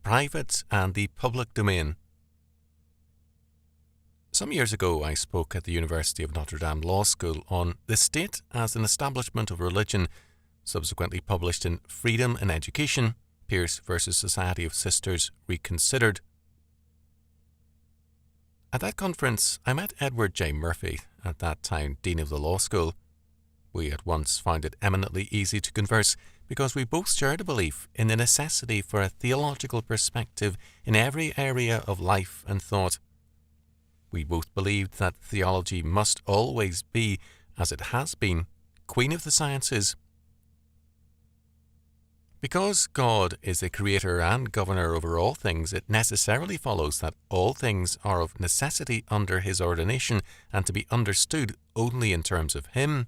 private and the public domain. Some years ago, I spoke at the University of Notre Dame Law School on the state as an establishment of religion, subsequently published in Freedom in Education, Pierce versus Society of Sisters Reconsidered. At that conference, I met Edward J. Murphy, at that time Dean of the Law School. We at once found it eminently easy to converse because we both shared a belief in the necessity for a theological perspective in every area of life and thought. We both believed that theology must always be, as it has been, queen of the sciences. Because God is the creator and governor over all things, it necessarily follows that all things are of necessity under his ordination and to be understood only in terms of him.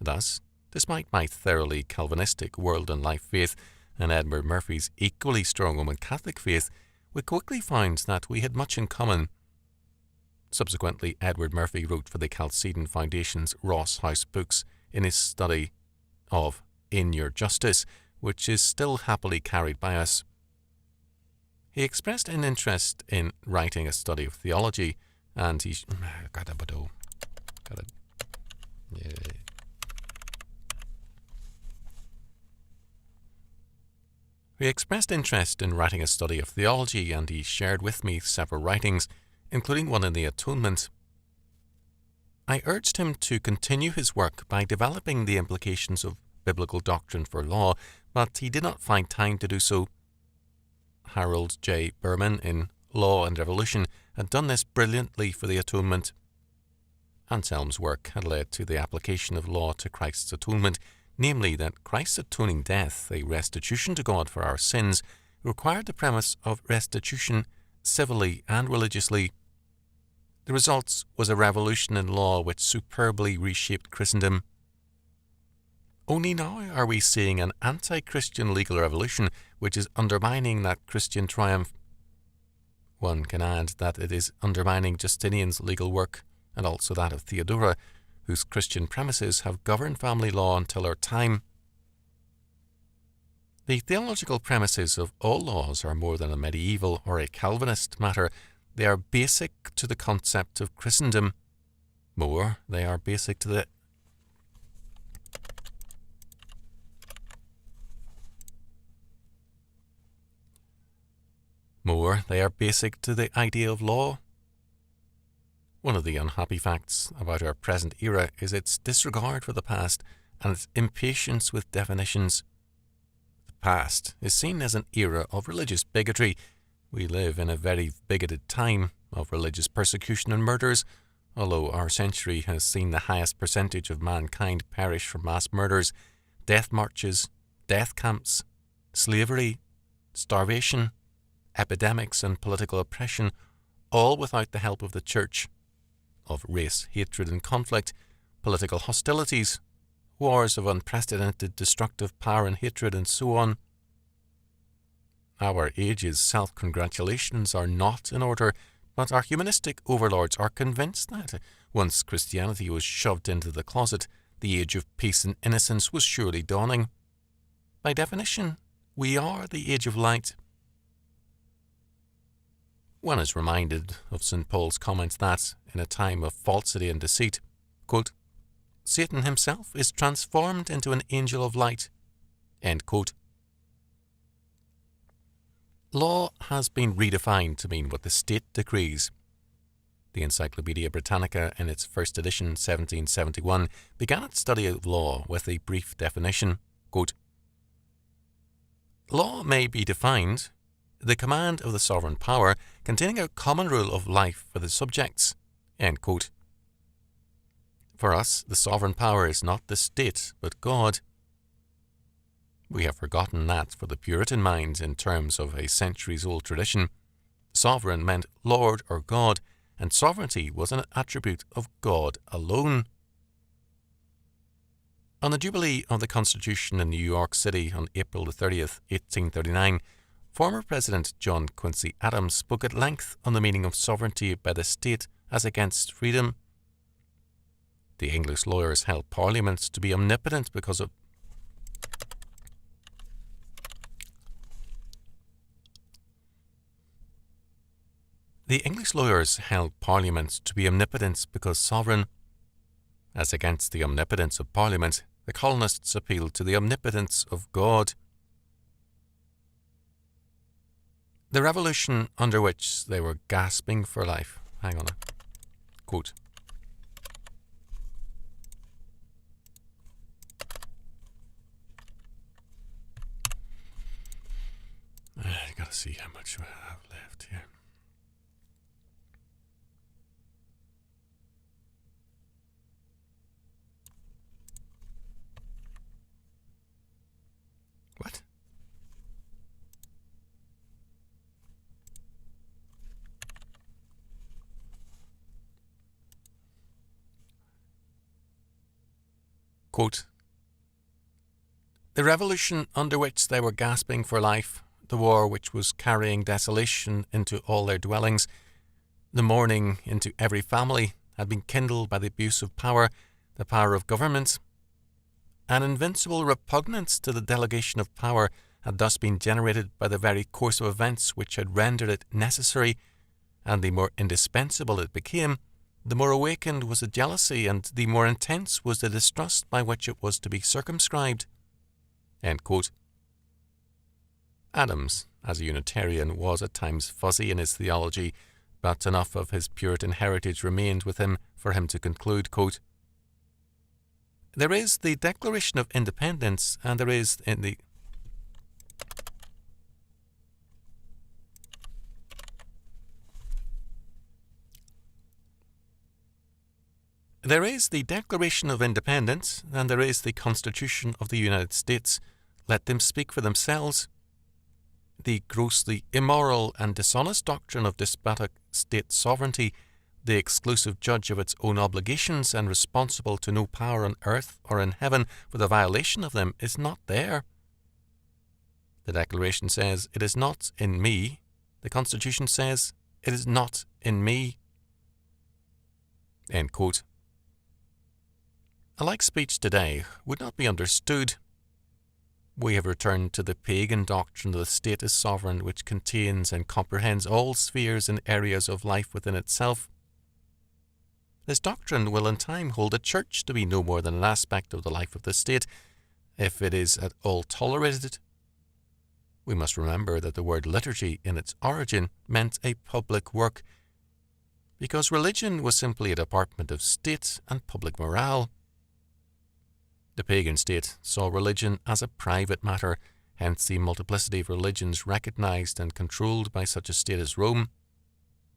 Thus, despite my thoroughly Calvinistic world and life faith and Edward Murphy's equally strong Roman Catholic faith, we quickly found that we had much in common. Subsequently, Edward Murphy wrote for the Chalcedon Foundation's Ross House books in his study of In Your Justice, which is still happily carried by us. He expressed an interest in writing a study of theology, and he expressed interest in writing a study of theology, and he shared with me several writings, including one on the atonement. I urged him to continue his work by developing the implications of biblical doctrine for law, but he did not find time to do so. Harold J. Berman in Law and Revolution had done this brilliantly for the atonement. Anselm's work had led to the application of law to Christ's atonement, namely that Christ's atoning death, a restitution to God for our sins, required the premise of restitution civilly and religiously. The result was a revolution in law which superbly reshaped Christendom. Only now are we seeing an anti-Christian legal revolution which is undermining that Christian triumph. One can add that it is undermining Justinian's legal work, and also that of Theodora, whose Christian premises have governed family law until our time. The theological premises of all laws are more than a medieval or a Calvinist matter. They are basic to the concept of Christendom. More, they are basic to the idea of law. One of the unhappy facts about our present era is its disregard for the past and its impatience with definitions. The past is seen as an era of religious bigotry. We live in a very bigoted time of religious persecution and murders, although our century has seen the highest percentage of mankind perish from mass murders, death marches, death camps, slavery, starvation, epidemics and political oppression, all without the help of the Church, of race hatred and conflict, political hostilities, wars of unprecedented destructive power and hatred, and so on. Our age's self-congratulations are not in order, but our humanistic overlords are convinced that, once Christianity was shoved into the closet, the age of peace and innocence was surely dawning. By definition, we are the age of light. One is reminded of St. Paul's comments that, in a time of falsity and deceit, quote, Satan himself is transformed into an angel of light. End quote. Law has been redefined to mean what the state decrees. The Encyclopaedia Britannica, in its first edition, 1771, began its study of law with a brief definition, quote, Law may be defined, the command of the sovereign power containing a common rule of life for the subjects. End quote. For us, the sovereign power is not the state, but God. We have forgotten that for the Puritan minds in terms of a centuries-old tradition. Sovereign meant Lord or God, and sovereignty was an attribute of God alone. On the Jubilee of the Constitution in New York City on April 30th, 1839, former President John Quincy Adams spoke at length on the meaning of sovereignty by the state as against freedom. The English lawyers held Parliament to be omnipotent because of The English lawyers held Parliament to be omnipotent because sovereign. As against the omnipotence of Parliament, the colonists appealed to the omnipotence of God. The revolution under which they were gasping for life. Hang on a quote. I gotta see how much I have left here. What? Quote, the revolution under which they were gasping for life, the war which was carrying desolation into all their dwellings, the mourning into every family, had been kindled by the abuse of power, the power of government. An invincible repugnance to the delegation of power had thus been generated by the very course of events which had rendered it necessary, and the more indispensable it became, the more awakened was the jealousy, and the more intense was the distrust by which it was to be circumscribed. End quote. Adams, as a Unitarian, was at times fuzzy in his theology, but enough of his Puritan heritage remained with him for him to conclude, quote, there is the Declaration of Independence, and there is in the There is the Declaration of Independence, and there is the Constitution of the United States. Let them speak for themselves. The grossly immoral and dishonest doctrine of despotic state sovereignty, the exclusive judge of its own obligations and responsible to no power on earth or in heaven for the violation of them, is not there. The Declaration says, it is not in me. The Constitution says, it is not in me. End quote. A like speech today would not be understood. We have returned to the pagan doctrine that the state is sovereign, which contains and comprehends all spheres and areas of life within itself. This doctrine will in time hold the church to be no more than an aspect of the life of the state, if it is at all tolerated. We must remember that the word liturgy in its origin meant a public work, because religion was simply a department of state and public morale. The pagan state saw religion as a private matter, hence the multiplicity of religions recognized and controlled by such a state as Rome.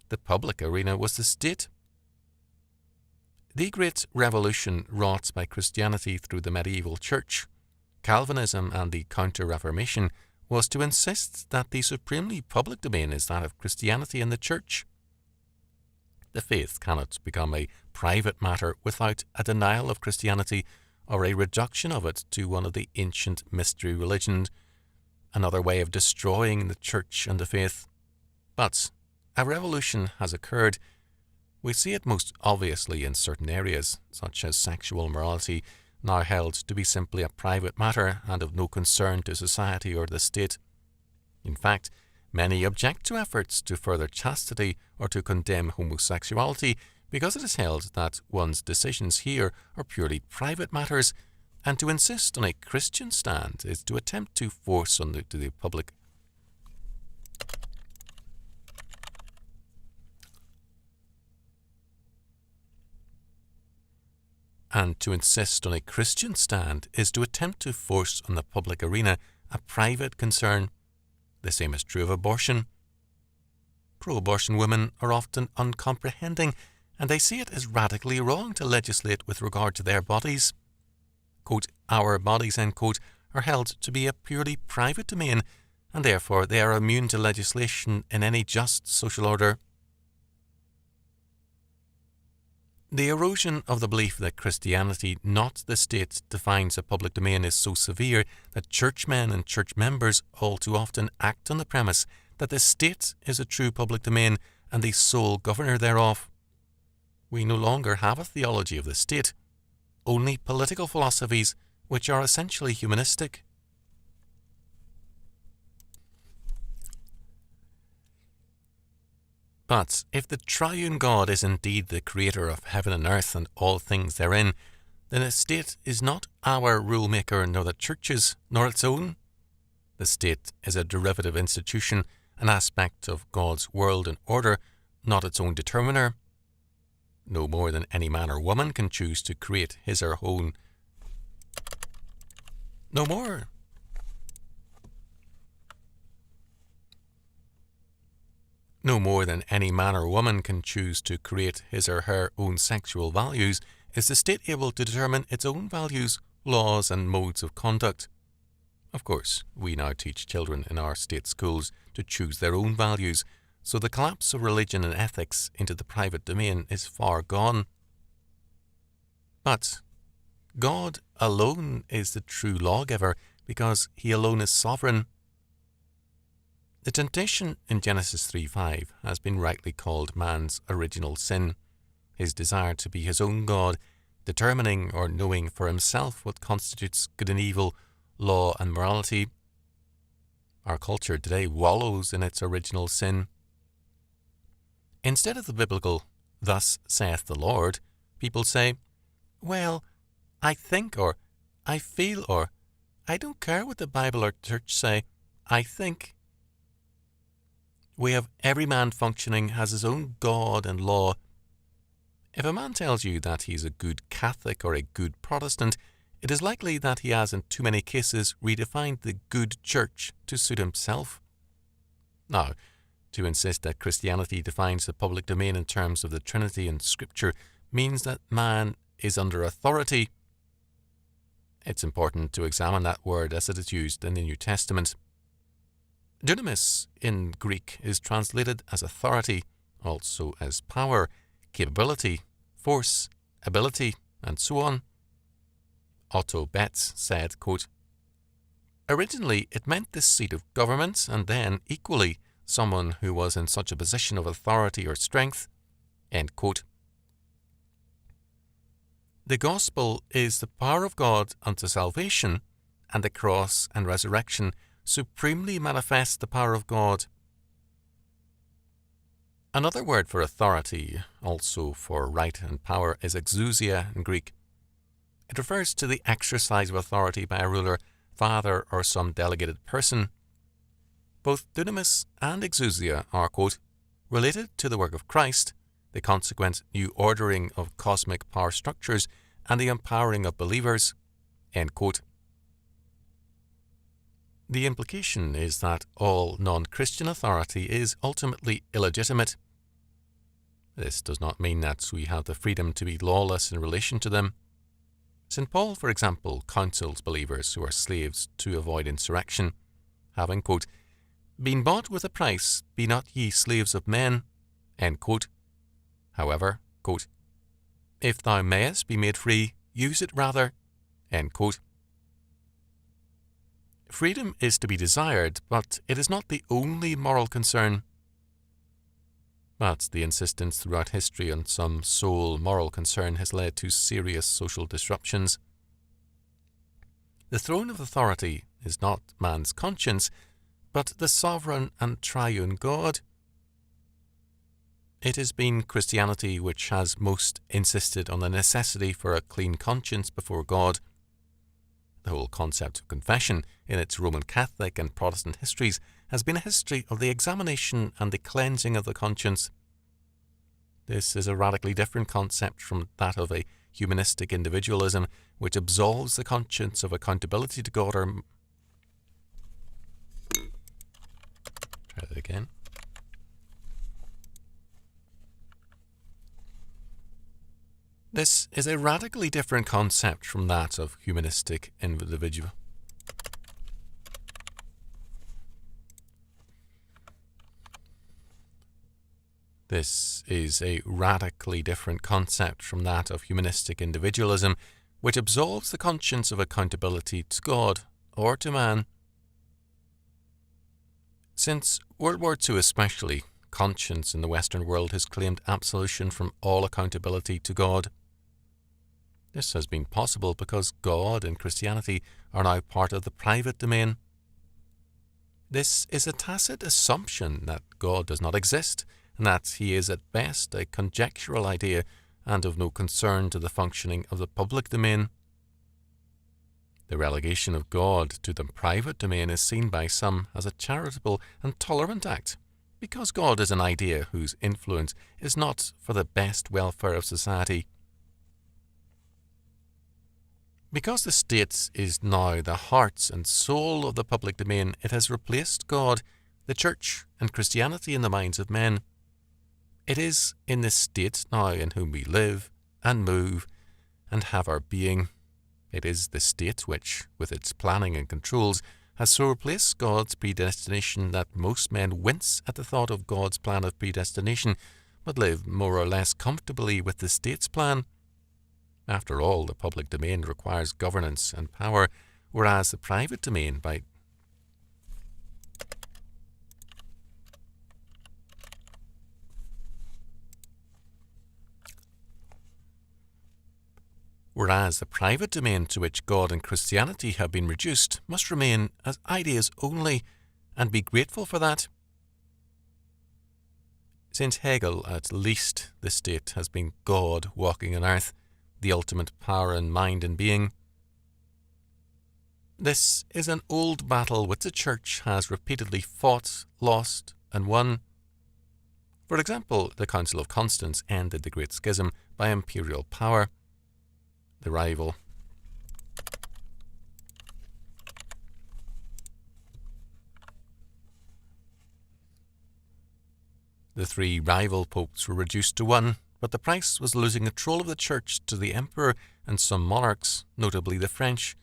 The public arena was the state. The great revolution wrought by Christianity through the medieval church, Calvinism and the Counter-Reformation, was to insist that the supremely public domain is that of Christianity and the church. The faith cannot become a private matter without a denial of Christianity or a reduction of it to one of the ancient mystery religions, another way of destroying the church and the faith. But a revolution has occurred. We see it most obviously in certain areas, such as sexual morality, now held to be simply a private matter and of no concern to society or the state. In fact, many object to efforts to further chastity or to condemn homosexuality because it is held that one's decisions here are purely private matters, and to insist on a Christian stand is to attempt to force on the public arena a private concern. The same is true of abortion. Pro-abortion women are often uncomprehending, and they see it as radically wrong to legislate with regard to their bodies. Quote, our bodies, end quote, are held to be a purely private domain, and therefore they are immune to legislation in any just social order. The erosion of the belief that Christianity, not the state, defines a public domain is so severe that churchmen and church members all too often act on the premise that the state is a true public domain and the sole governor thereof. We no longer have a theology of the state, only political philosophies which are essentially humanistic. But if the triune God is indeed the creator of heaven and earth and all things therein, then the state is not our rule-maker, nor the church's, nor its own. The state is a derivative institution, an aspect of God's world and order, not its own determiner. No more than any man or woman can choose to create his or her own. No more than any man or woman can choose to create his or her own sexual values, is the state able to determine its own values, laws, and modes of conduct. Of course, we now teach children in our state schools to choose their own values, so the collapse of religion and ethics into the private domain is far gone. But God alone is the true lawgiver, because he alone is sovereign. The temptation in Genesis 3:5 has been rightly called man's original sin, his desire to be his own God, determining or knowing for himself what constitutes good and evil, law and morality. Our culture today wallows in its original sin. Instead of the biblical, "Thus saith the Lord," people say, "Well, I think," or "I feel," or "I don't care what the Bible or church say, I think." We have every man functioning as his own God and law. If a man tells you that he's a good Catholic or a good Protestant, it is likely that he has in too many cases redefined the good church to suit himself. Now, to insist that Christianity defines the public domain in terms of the Trinity and Scripture means that man is under authority. It's important to examine that word as it is used in the New Testament. Dunamis in Greek is translated as authority, also as power, capability, force, ability, and so on. Otto Betz said, quote, "Originally it meant the seat of government, and then, equally, someone who was in such a position of authority or strength." End quote. The gospel is the power of God unto salvation, and the cross and resurrection supremely manifest the power of God. Another word for authority, also for right and power, is exousia in Greek. It refers to the exercise of authority by a ruler, father, or some delegated person. Both dunamis and exousia are, quote, related to the work of Christ, the consequent new ordering of cosmic power structures, and the empowering of believers. End quote. The implication is that all non-Christian authority is ultimately illegitimate. This does not mean that we have the freedom to be lawless in relation to them. St. Paul, for example, counsels believers who are slaves to avoid insurrection, having, quote, "been bought with a price, be not ye slaves of men," end quote. However, quote, "if thou mayest be made free, use it rather," end quote. Freedom is to be desired, but it is not the only moral concern. But the insistence throughout history on some sole moral concern has led to serious social disruptions. The throne of authority is not man's conscience, but the sovereign and triune God. It has been Christianity which has most insisted on the necessity for a clean conscience before God. The whole concept of confession in its Roman Catholic and Protestant histories has been a history of the examination and the cleansing of the conscience. This is a radically different concept from that of a humanistic individualism which absolves the conscience of accountability to God or... Try that again. This is a radically different concept from that of humanistic individual. This is a radically different concept from that of humanistic individualism, which absolves the conscience of accountability to God or to man. Since World War II especially, conscience in the Western world has claimed absolution from all accountability to God. This has been possible because God and Christianity are now part of the private domain. This is a tacit assumption that God does not exist, and that he is at best a conjectural idea and of no concern to the functioning of the public domain. The relegation of God to the private domain is seen by some as a charitable and tolerant act, because God is an idea whose influence is not for the best welfare of society. Because the state is now the heart and soul of the public domain, it has replaced God, the Church, and Christianity in the minds of men. It is in this state now in whom we live and move and have our being. It is the state which, with its planning and controls, has so replaced God's predestination that most men wince at the thought of God's plan of predestination, but live more or less comfortably with the state's plan. After all, the public domain requires governance and power, whereas the private domain, to which God and Christianity have been reduced must remain as ideas only, and be grateful for that. Since Hegel, at least, the state has been God walking on earth, the ultimate power in mind and being. This is an old battle which the Church has repeatedly fought, lost, and won. For example, the Council of Constance ended the Great Schism by imperial power. The three rival popes were reduced to one, but the price was losing control of the Church to the Emperor and some monarchs, notably the French,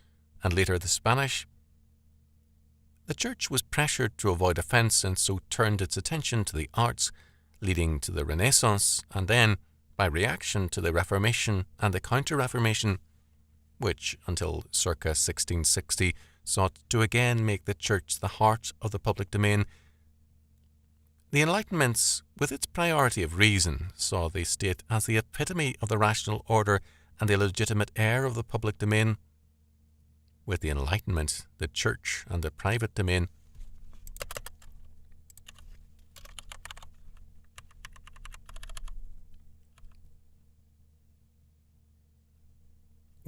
and later the Spanish. The Church was pressured to avoid offence and so turned its attention to the arts, leading to the Renaissance, and then, by reaction, to the Reformation and the Counter-Reformation, which, until circa 1660, sought to again make the Church the heart of the public domain. The Enlightenment, with its priority of reason, saw the state as the epitome of the rational order and the legitimate heir of the public domain. With the Enlightenment, the Church and the private domain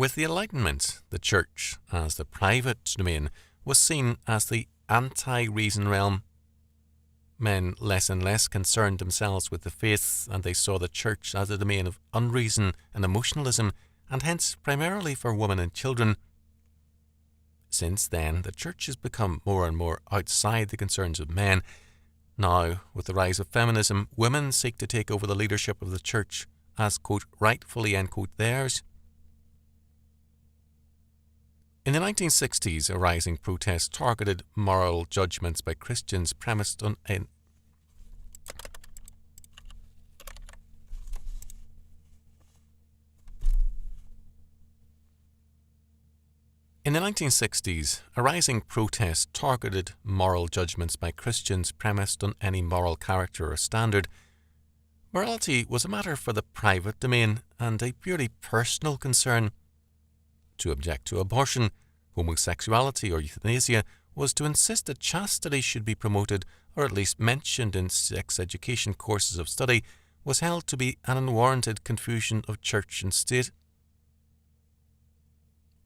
With the Enlightenment, the Church, as the private domain, was seen as the anti-reason realm. Men less and less concerned themselves with the faith, and they saw the Church as a domain of unreason and emotionalism, and hence primarily for women and children. Since then, the Church has become more and more outside the concerns of men. Now, with the rise of feminism, women seek to take over the leadership of the Church as, quote, rightfully, end quote, theirs. In the 1960s, a rising protest targeted moral judgments by Christians premised on In the 1960s, a rising protest targeted moral judgments by Christians premised on any moral character or standard. Morality was a matter for the private domain and a purely personal concern. To object to abortion, homosexuality, or euthanasia was to insist that chastity should be promoted or at least mentioned in sex education courses of study was held to be an unwarranted confusion of church and state.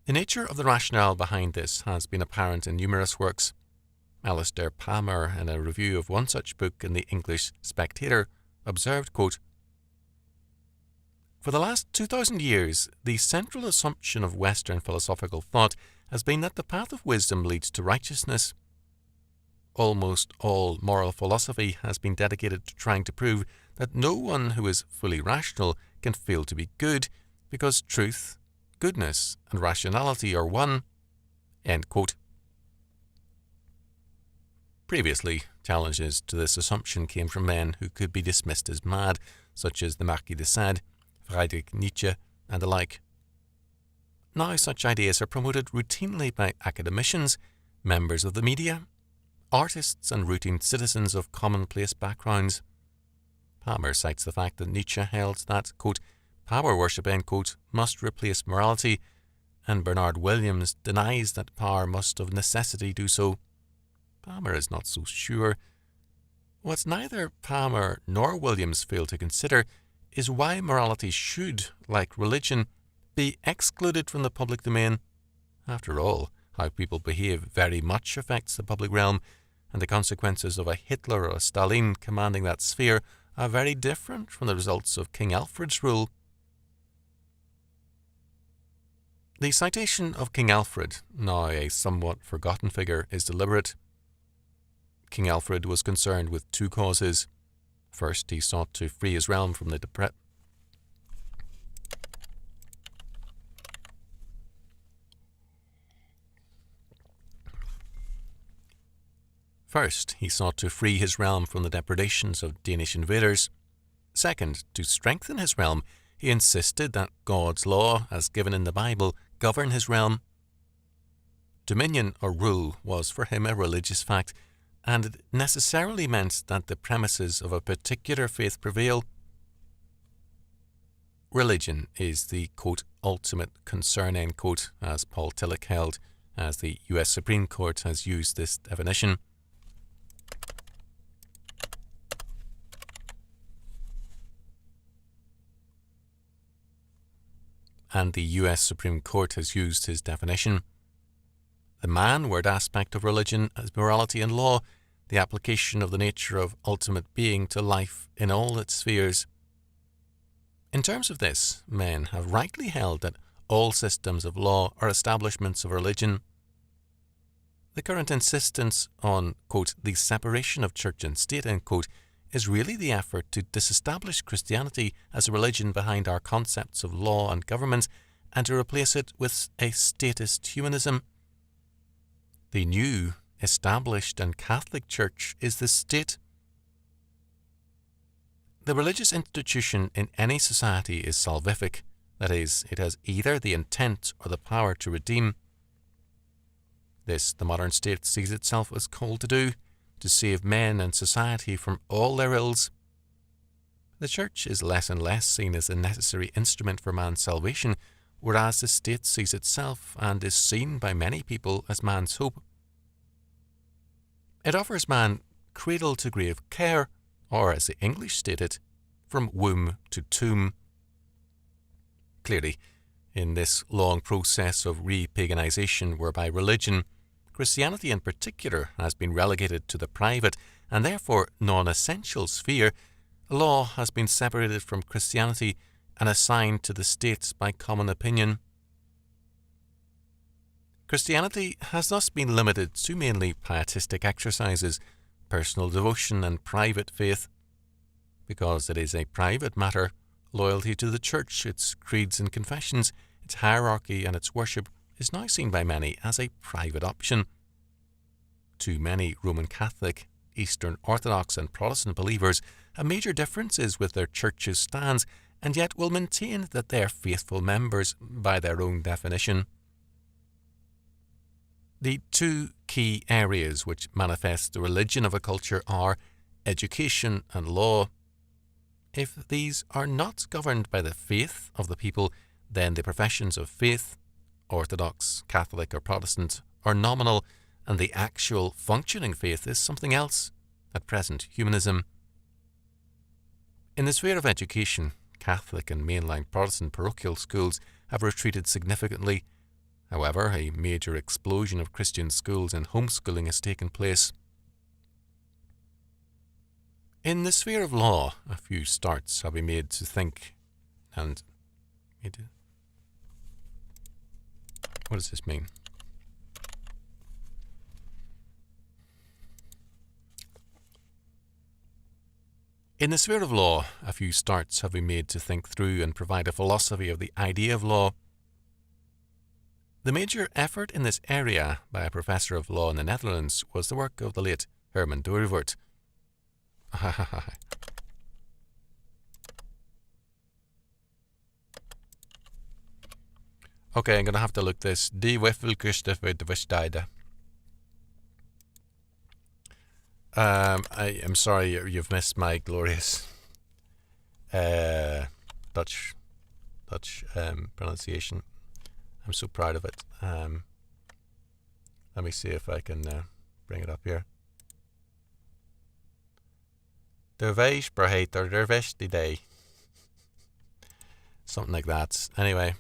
The nature of the rationale behind this has been apparent in numerous works. Alistair Palmer, in a review of one such book in the English Spectator, observed, quote, "For the last 2,000 years, the central assumption of Western philosophical thought has been that the path of wisdom leads to righteousness. Almost all moral philosophy has been dedicated to trying to prove that no one who is fully rational can fail to be good, because truth, goodness, and rationality are one." End quote. Previously, challenges to this assumption came from men who could be dismissed as mad, such as the Marquis de Sade, Friedrich Nietzsche, and the like. Now such ideas are promoted routinely by academicians, members of the media, artists, and routine citizens of commonplace backgrounds. Palmer cites the fact that Nietzsche held that, quote, power worship, end quote, must replace morality, and Bernard Williams denies that power must of necessity do so. Palmer is not so sure. What neither Palmer nor Williams fail to consider is why morality should, like religion, be excluded from the public domain. After all, how people behave very much affects the public realm, and the consequences of a Hitler or a Stalin commanding that sphere are very different from the results of King Alfred's rule. The citation of King Alfred, now a somewhat forgotten figure, is deliberate. King Alfred was concerned with two causes. First, he sought to free his realm from the depredations of Danish invaders. Second, to strengthen his realm, he insisted that God's law, as given in the Bible, govern his realm. Dominion or rule was for him a religious fact, and it necessarily meant that the premises of a particular faith prevail. Religion is the, quote, ultimate concern, end quote, as Paul Tillich held, as the US Supreme Court has used this definition. And the US Supreme Court has used his definition. The man-word aspect of religion as morality and law, the application of the nature of ultimate being to life in all its spheres. In terms of this, men have rightly held that all systems of law are establishments of religion. The current insistence on, quote, the separation of church and state, end quote, is really the effort to disestablish Christianity as a religion behind our concepts of law and government and to replace it with a statist humanism. The new, established and Catholic Church is the state. The religious institution in any society is salvific, that is, it has either the intent or the power to redeem. This the modern state sees itself as called to do, to save men and society from all their ills. The Church is less and less seen as a necessary instrument for man's salvation, whereas the state sees itself and is seen by many people as man's hope. It offers man cradle-to-grave care, or as the English state it, from womb to tomb. Clearly, in this long process of repaganization whereby religion, Christianity in particular, has been relegated to the private and therefore non-essential sphere, law has been separated from Christianity and assigned to the state by common opinion. Christianity has thus been limited to mainly pietistic exercises, personal devotion and private faith. Because it is a private matter, loyalty to the Church, its creeds and confessions, its hierarchy and its worship is now seen by many as a private option. To many Roman Catholic, Eastern Orthodox and Protestant believers, a major difference is with their church's stance, and yet will maintain that they are faithful members by their own definition. The two key areas which manifest the religion of a culture are education and law. If these are not governed by the faith of the people, then the professions of faith, Orthodox, Catholic or Protestant, are nominal, and the actual functioning faith is something else, at present humanism. In the sphere of education, Catholic and mainline Protestant parochial schools have retreated significantly. However, a major explosion of Christian schools and homeschooling has taken place. In the sphere of law, a few starts have been made to think, and what does this mean? In the sphere of law, a few starts have been made to think through and provide a philosophy of the idea of law. The major effort in this area by a professor of law in the Netherlands was the work of the late Herman Dooyeweerd. Okay, I'm going to have to look this. Die Weffelküste wird verstanden. I am sorry you've missed my glorious Dutch pronunciation. I'm so proud of it. Let me see if I can bring it up here. Dervish Berhater Dervish Day. Something like that. Anyway,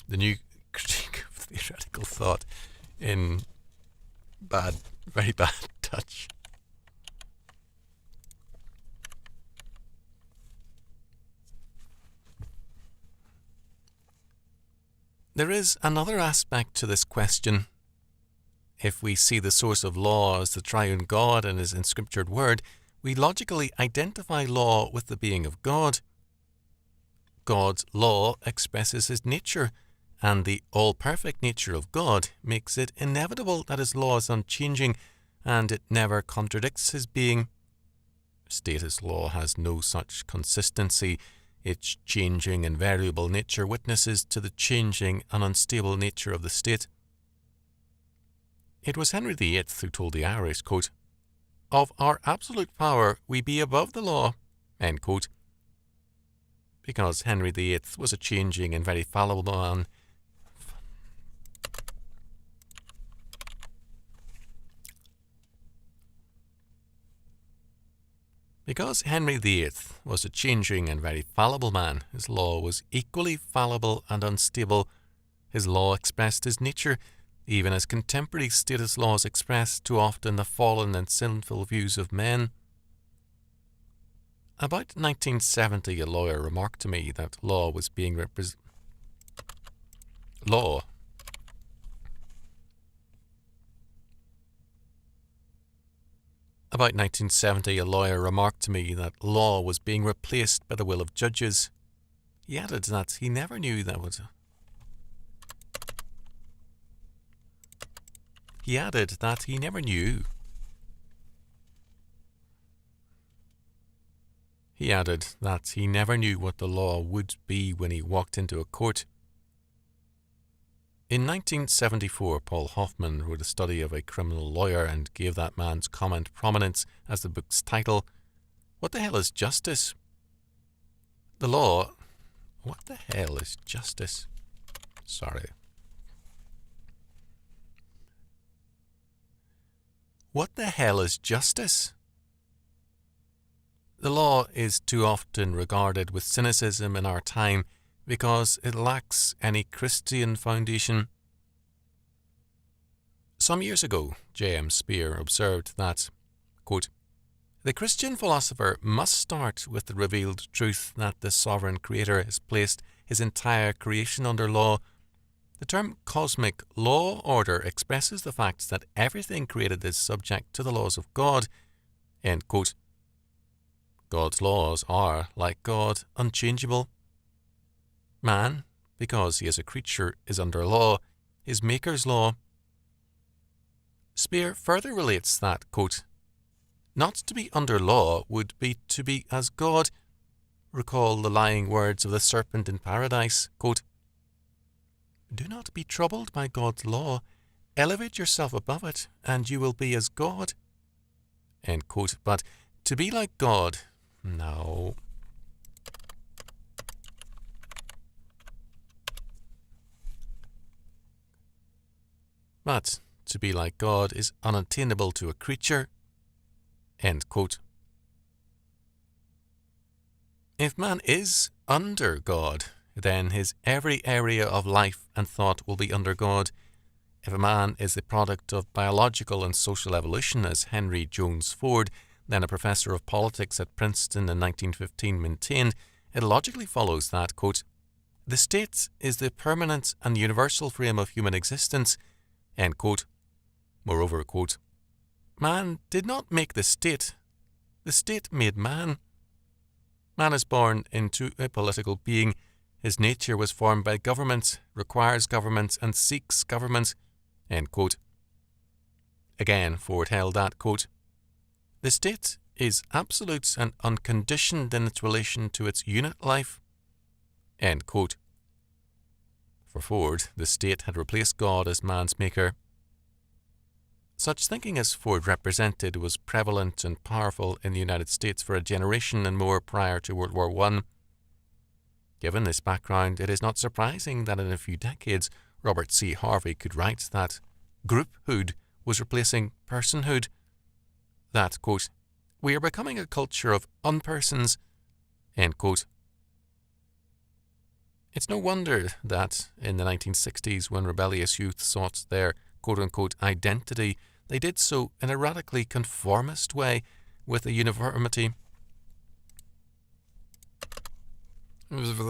the new critique of theoretical thought in very bad touch. There is another aspect to this question. If we see the source of law as the triune God and His inscriptured word, we logically identify law with the being of God. God's law expresses His nature, and the all-perfect nature of God makes it inevitable that His law is unchanging and it never contradicts His being. Status law has no such consistency. Its changing and variable nature witnesses to the changing and unstable nature of the state. It was Henry VIII who told the Irish, quote, "Of our absolute power we be above the law," end quote. Because Henry VIII was a changing and very fallible man. Because Henry VIII was a changing and very fallible man, his law was equally fallible and unstable. His law expressed his nature, even as contemporary status laws express too often the fallen and sinful views of men. About 1970, a lawyer remarked to me that law was being About 1970, a lawyer remarked to me that law was being replaced by the will of judges. He added that he never knew that was... He added that he never knew. He added that he never knew what the law would be when he walked into a court. In 1974, Paul Hoffman wrote a study of a criminal lawyer and gave that man's comment prominence as the book's title. What the hell is justice? The law... What the hell is justice? Sorry. What the hell is justice? The law is too often regarded with cynicism in our time because it lacks any Christian foundation. Some years ago, J.M. Spear observed that, quote, "The Christian philosopher must start with the revealed truth that the sovereign creator has placed his entire creation under law. The term cosmic law order expresses the fact that everything created is subject to the laws of God." End quote. God's laws are, like God, unchangeable. Man, because he is a creature, is under law, his Maker's law. Spear further relates that, quote, "Not to be under law would be to be as God. Recall the lying words of the serpent in paradise, quote, 'Do not be troubled by God's law. Elevate yourself above it, and you will be as God.' End quote. But to be like God, no. But to be like God is unattainable to a creature." End quote. If man is under God, then his every area of life and thought will be under God. If a man is the product of biological and social evolution, as Henry Jones Ford, then a professor of politics at Princeton in 1915, maintained, it logically follows that, quote, "The state is the permanent and universal frame of human existence." End quote. Moreover, quote, "Man did not make the state made man. Man is born into a political being. His nature was formed by government, requires government, and seeks government." End quote. Again, Ford held that, quote, "The state is absolute and unconditioned in its relation to its unit life." End quote. For Ford, the state had replaced God as man's maker. Such thinking as Ford represented was prevalent and powerful in the United States for a generation and more prior to World War I. Given this background, it is not surprising that in a few decades, Robert C. Harvey could write that grouphood was replacing personhood. That, quote, We are becoming a culture of unpersons, end quote. It's no wonder that in the 1960s, when rebellious youth sought their quote-unquote identity, they did so in a radically conformist way with a uniformity with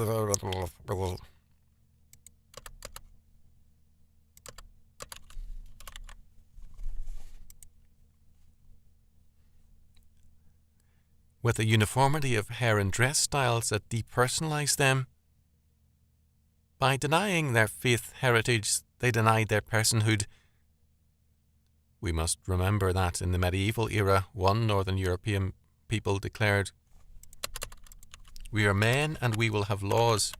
a uniformity of hair and dress styles that depersonalized them. By denying their faith heritage, they denied their personhood. We must remember that in the medieval era, one Northern European people declared, "We are men and we will have laws."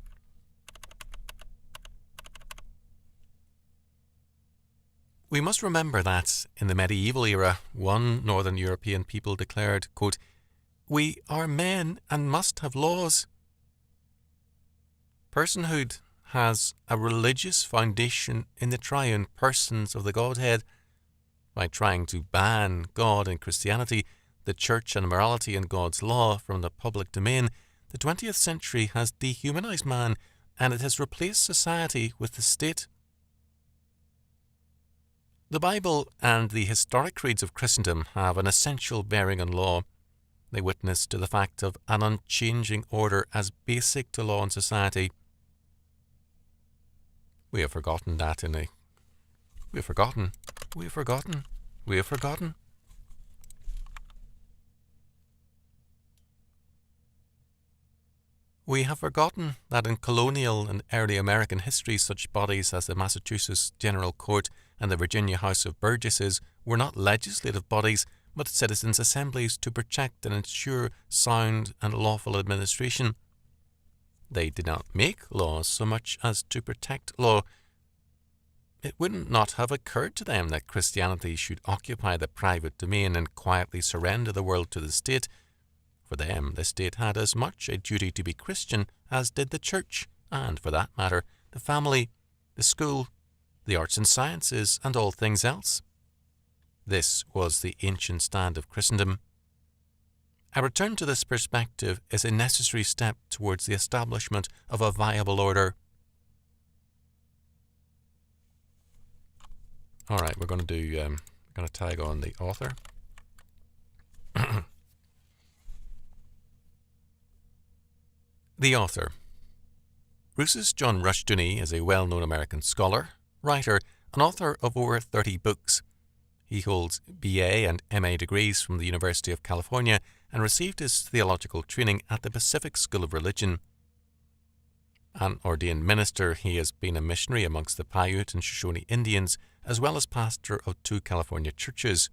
We must remember that in the medieval era, one Northern European people declared, quote, "We are men and must have laws." Personhood has a religious foundation in the triune persons of the Godhead. By trying to ban God and Christianity, the church and morality and God's law from the public domain, the 20th century has dehumanized man, and it has replaced society with the state. The Bible and the historic creeds of Christendom have an essential bearing on law. They witness to the fact of an unchanging order as basic to law and society. We have forgotten that We have forgotten. We have forgotten. We have forgotten. We have forgotten that in colonial and early American history, such bodies as the Massachusetts General Court and the Virginia House of Burgesses were not legislative bodies, but citizens' assemblies to protect and ensure sound and lawful administration. They did not make laws so much as to protect law. It would not have occurred to them that Christianity should occupy the private domain and quietly surrender the world to the state. For them, the state had as much a duty to be Christian as did the church, and, for that matter, the family, the school, the arts and sciences, and all things else. This was the ancient stand of Christendom. A return to this perspective is a necessary step towards the establishment of a viable order. All right, we're going to tag on the author. The author. Rousas John Rushdoony is a well-known American scholar, writer, and author of over 30 books. He holds BA and MA degrees from the University of California and received his theological training at the Pacific School of Religion. An ordained minister, he has been a missionary amongst the Paiute and Shoshone Indians, as well as pastor of 2 California churches.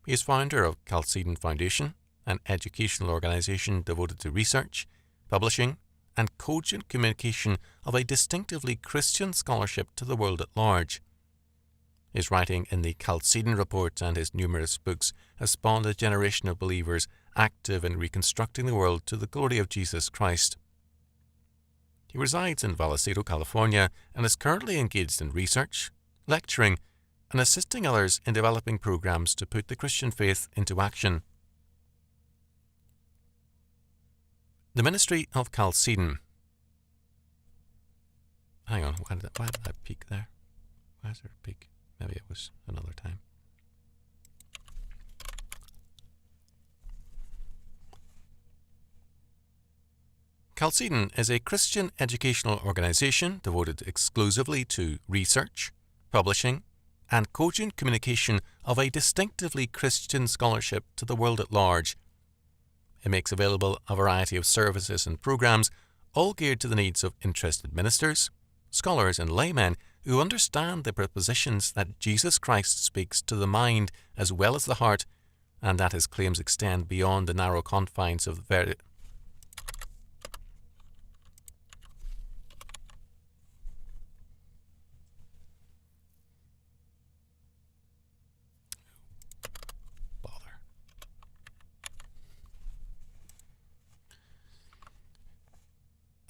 He is founder of Chalcedon Foundation, an educational organization devoted to research, publishing, and cogent communication of a distinctively Christian scholarship to the world at large. His writing in the Chalcedon Report and his numerous books has spawned a generation of believers active in reconstructing the world to the glory of Jesus Christ. He resides in Vallecito, California, and is currently engaged in research, lecturing, and assisting others in developing programs to put the Christian faith into action. The Ministry of Chalcedon. Hang on, why did I peek there? Why is there a peek? Maybe it was another time. Chalcedon is a Christian educational organization devoted exclusively to research, publishing, and cogent communication of a distinctively Christian scholarship to the world at large. It makes available a variety of services and programs, all geared to the needs of interested ministers, scholars, and laymen who understand the propositions that Jesus Christ speaks to the mind as well as the heart, and that his claims extend beyond the narrow confines of the very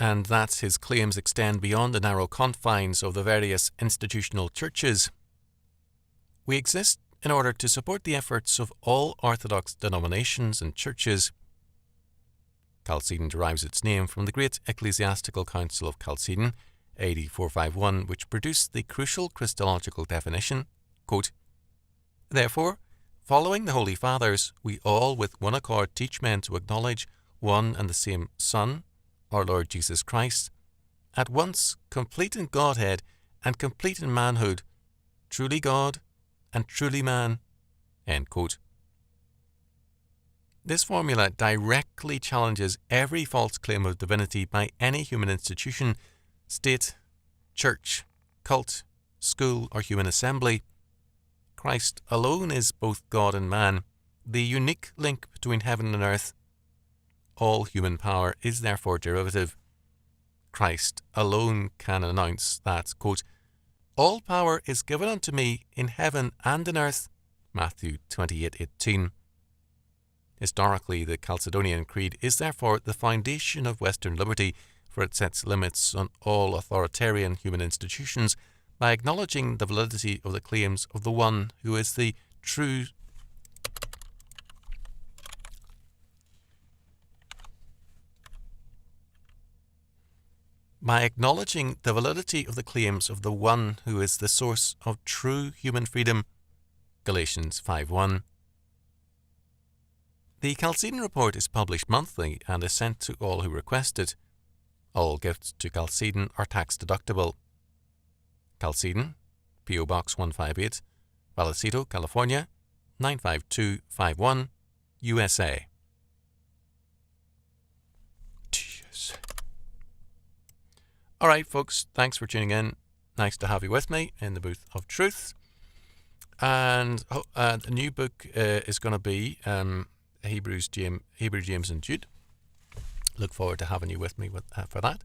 and that his claims extend beyond the narrow confines of the various institutional churches. We exist in order to support the efforts of all Orthodox denominations and churches. Chalcedon derives its name from the great Ecclesiastical Council of Chalcedon, AD 451, which produced the crucial Christological definition, quote, "Therefore, following the Holy Fathers, we all with one accord teach men to acknowledge one and the same Son, our Lord Jesus Christ, at once complete in Godhead and complete in manhood, truly God and truly man." End quote. This formula directly challenges every false claim of divinity by any human institution, state, church, cult, school, or human assembly. Christ alone is both God and man, the unique link between heaven and earth. All human power is therefore derivative. Christ alone can announce that, quote, "All power is given unto me in heaven and in earth," Matthew 28:18. Historically, the Chalcedonian Creed is therefore the foundation of Western liberty, for it sets limits on all authoritarian human institutions by acknowledging the validity of the claims of the one who is the true source of true human freedom. Galatians 5:1. The Chalcedon Report is published monthly and is sent to all who request it. All gifts to Chalcedon are tax deductible. Chalcedon, P.O. Box 158, Vallecito, California, 95251, USA. Jeez. All right, folks, thanks for tuning in. Nice to have you with me in the Booth of Truth. And the new book is going to be Hebrew, James, and Jude. Look forward to having you with me for that.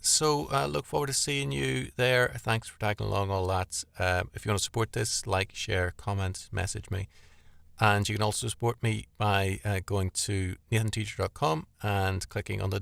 So look forward to seeing you there. Thanks for tagging along, all that. If you want to support this, like, share, comment, message me. And you can also support me by going to nathanteacher.com and clicking on the